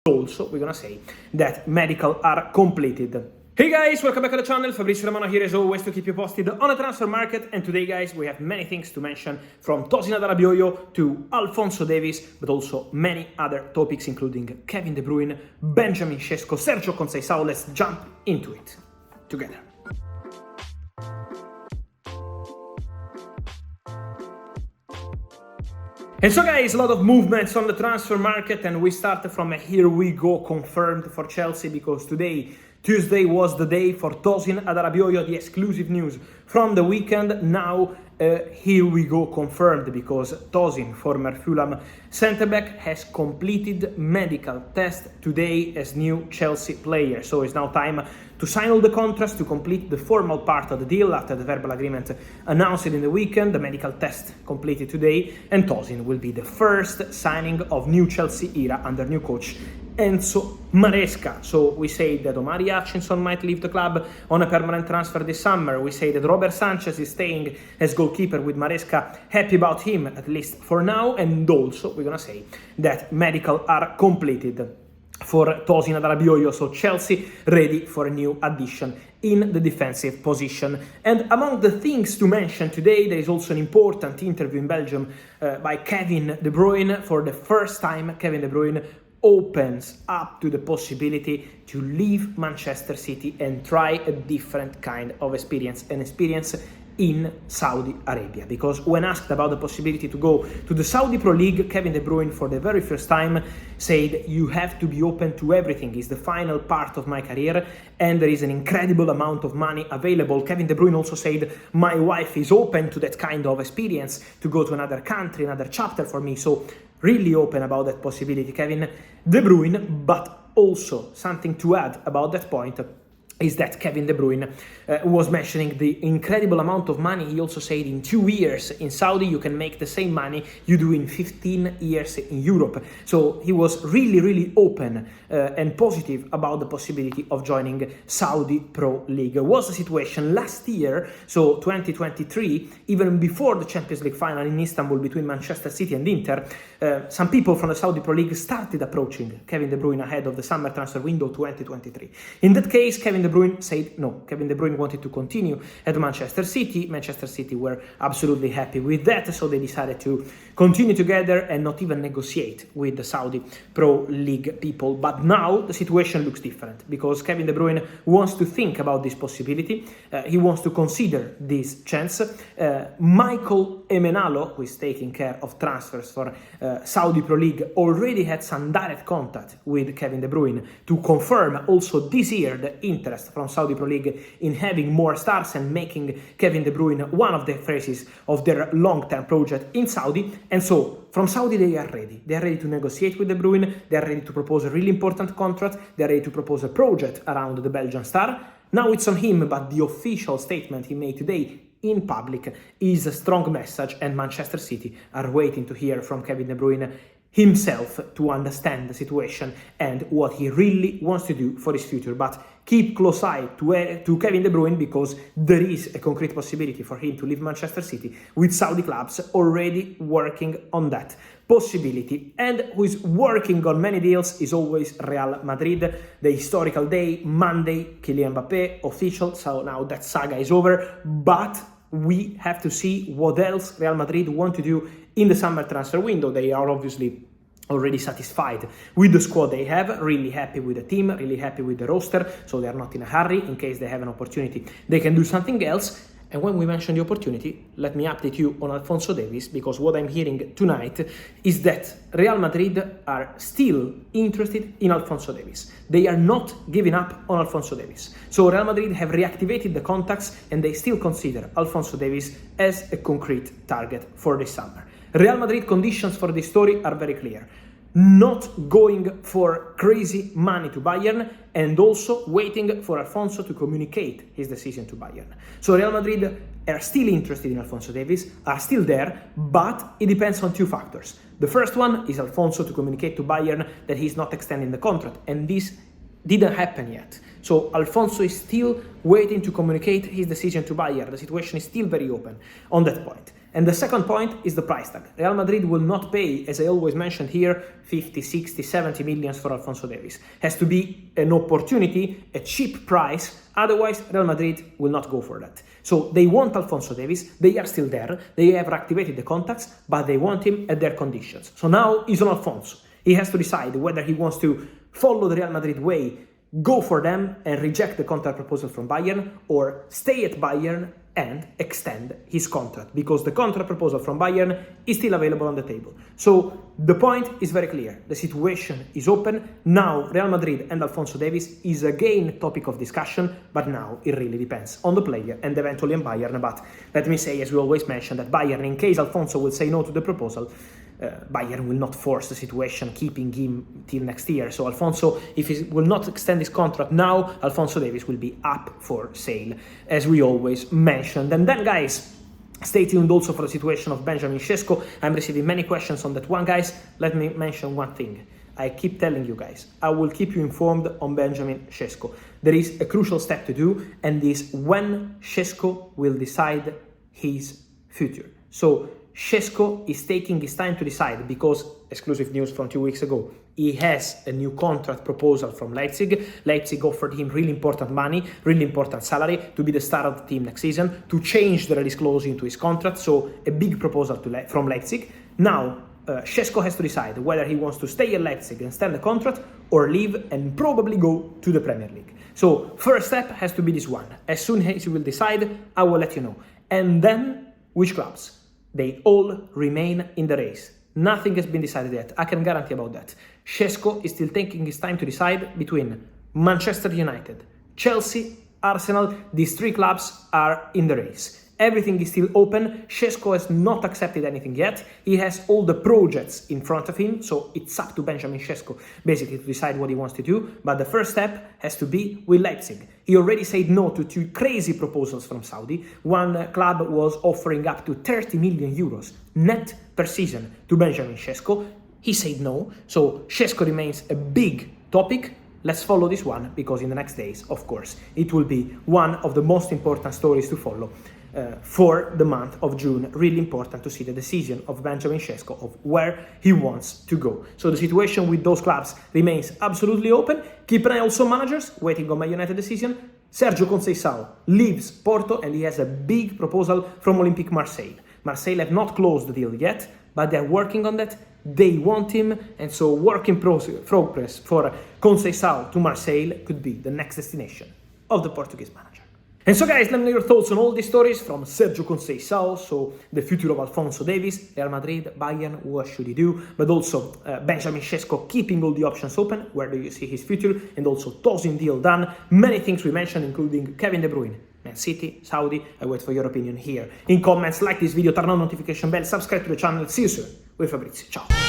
Also, we're gonna say that medical are completed. Hey guys, welcome back to the channel. Fabrizio Romano here as always to keep you posted on the transfer market. And today, guys, we have many things to mention, from Tosin Adarabioyo to Alphonso Davies, but also many other topics including Kevin De Bruyne, Benjamin Sesko, Sergio Conceic. So let's jump into it together. And so guys, a lot of movements on the transfer market, and we start from a here we go confirmed for Chelsea, because today, Tuesday, was the day for Tosin Adarabioyo, the exclusive news from the weekend. Now, here we go confirmed, because Tosin, former Fulham centre-back, has completed medical test today as new Chelsea player. So it's now time to sign all the contracts, to complete the formal part of the deal after the verbal agreement announced in the weekend. The medical test completed today, and Tosin will be the first signing of new Chelsea era under new coach Enzo Maresca. So we say that Omari Hutchinson might leave the club on a permanent transfer this summer. We say that Robert Sanchez is staying as goalkeeper with Maresca happy about him, at least for now. And also we're gonna say that medical are completed for Tosin Adarabioyo, so Chelsea ready for a new addition in the defensive position. And among the things to mention today, there is also an important interview in Belgium by Kevin De Bruyne. For the first time, Kevin De Bruyne opens up to the possibility to leave Manchester City and try a different kind of experience, an experience in Saudi Arabia. Because when asked about the possibility to go to the Saudi Pro League, Kevin De Bruyne for the very first time said, "You have to be open to everything. It's the final part of my career and there is an incredible amount of money available." Kevin De Bruyne also said, "My wife is open to that kind of experience, to go to another country, another chapter for me." So really open about that possibility, Kevin De Bruyne. But also something to add about that point is that Kevin De Bruyne was mentioning the incredible amount of money. He also said in 2 years in Saudi you can make the same money you do in 15 years in Europe. So he was really open and positive about the possibility of joining Saudi Pro League. Was the situation last year, so 2023, even before the Champions League final in Istanbul between Manchester City and Inter, some people from the Saudi Pro League started approaching Kevin De Bruyne ahead of the summer transfer window 2023. In that case, Kevin De Bruyne said no. Kevin De Bruyne wanted to continue at Manchester City. Manchester City were absolutely happy with that, so they decided to continue together and not even negotiate with the Saudi Pro League people. But now the situation looks different, because Kevin De Bruyne wants to think about this possibility. He wants to consider this chance. Michael Emenalo, who is taking care of transfers for Saudi Pro League, already had some direct contact with Kevin De Bruyne to confirm also this year the interest from Saudi Pro League in having more stars and making Kevin De Bruyne one of the faces of their long-term project in Saudi. And so from Saudi they are ready. They are ready to negotiate with De Bruyne. They are ready to propose a really important contract. They are ready to propose a project around the Belgian star. Now it's on him, but the official statement he made today in public is a strong message, and Manchester City are waiting to hear from Kevin De Bruyne himself to understand the situation and what he really wants to do for his future. But keep close eye to Kevin De Bruyne, because there is a concrete possibility for him to leave Manchester City, with Saudi clubs already working on that possibility. And who is working on many deals is always Real Madrid. The historical day, Monday, Kylian Mbappé, official. So now that saga is over, but we have to see what else Real Madrid want to do in the summer transfer window. They are obviously already satisfied with the squad they have, really happy with the team, really happy with the roster, so they are not in a hurry. In case they have an opportunity, they can do something else. And when we mention the opportunity, let me update you on Alphonso Davies, because what I'm hearing tonight is that Real Madrid are still interested in Alphonso Davies. They are not giving up on Alphonso Davies. So Real Madrid have reactivated the contacts and they still consider Alphonso Davies as a concrete target for this summer. Real Madrid conditions for this story are very clear. Not going for crazy money to Bayern, and also waiting for Alphonso to communicate his decision to Bayern. So Real Madrid are still interested in Alphonso Davies, are still there, but it depends on two factors. The first one is Alphonso to communicate to Bayern that he's not extending the contract, and this didn't happen yet. So Alphonso is still waiting to communicate his decision to Bayern. The situation is still very open on that point. And the second point is the price tag. Real Madrid will not pay, as I always mentioned here, 50, 60, 70 millions for Alphonso Davies. Has to be an opportunity, a cheap price, otherwise Real Madrid will not go for that. So they want Alphonso Davies, they are still there, they have activated the contacts, but they want him at their conditions. So now it's on Alphonso. He has to decide whether he wants to follow the Real Madrid way, go for them and reject the contract proposal from Bayern, or stay at Bayern and extend his contract, because the contract proposal from Bayern is still available on the table. So the point is very clear. The situation is open. Now Real Madrid and Alphonso Davies is again topic of discussion, but now it really depends on the player and eventually on Bayern. But let me say, as we always mention, that Bayern, in case Alphonso will say no to the proposal, Bayern will not force the situation, keeping him till next year. So Alphonso, if he will not extend his contract now, Alphonso Davies will be up for sale, as we always mentioned. And then, guys, stay tuned also for the situation of Benjamin Sesko. I'm receiving many questions on that one, guys. Let me mention one thing. I keep telling you guys, I will keep you informed on Benjamin Sesko. There is a crucial step to do, and this when Sesko will decide his future. So Sesko is taking his time to decide because, exclusive news from 2 weeks ago, he has a new contract proposal from Leipzig. Leipzig offered him really important money, really important salary to be the star of the team next season, to change the release clause into his contract, so a big proposal from Leipzig. Now, Sesko has to decide whether he wants to stay at Leipzig and extend the contract or leave and probably go to the Premier League. So, first step has to be this one. As soon as he will decide, I will let you know. And then, which clubs? They all remain in the race. Nothing has been decided yet. I can guarantee about that. Sesko is still taking his time to decide between Manchester United, Chelsea, Arsenal. These three clubs are in the race. Everything is still open. Sesko has not accepted anything yet. He has all the projects in front of him, so it's up to Benjamin Sesko basically to decide what he wants to do. But the first step has to be with Leipzig. He already said no to 2 crazy proposals from Saudi. One club was offering up to 30 million euros net per season to Benjamin Sesko. He said no, so Sesko remains a big topic. Let's follow this one, because in the next days, of course, it will be one of the most important stories to follow for the month of June. Really important to see the decision of Benjamin Sesko of where he wants to go. So the situation with those clubs remains absolutely open. Keep an eye also on managers, waiting on Man United decision. Sergio Conceic leaves Porto and he has a big proposal from Olympique Marseille. Marseille have not closed the deal yet, but they're working on that. They want him, and so work in progress for Conceic to Marseille could be the next destination of the Portuguese manager. And so, guys, let me know your thoughts on all these stories from Sergio Conceic, so the future of Alphonso Davies, Real Madrid, Bayern, what should he do? But also Benjamin Sesko keeping all the options open, where do you see his future? And also Tosin deal done. Many things we mentioned, including Kevin De Bruyne, Man City, Saudi. I wait for your opinion here in comments. Like this video, turn on notification bell, subscribe to the channel. See you soon with Fabrizio. Ciao.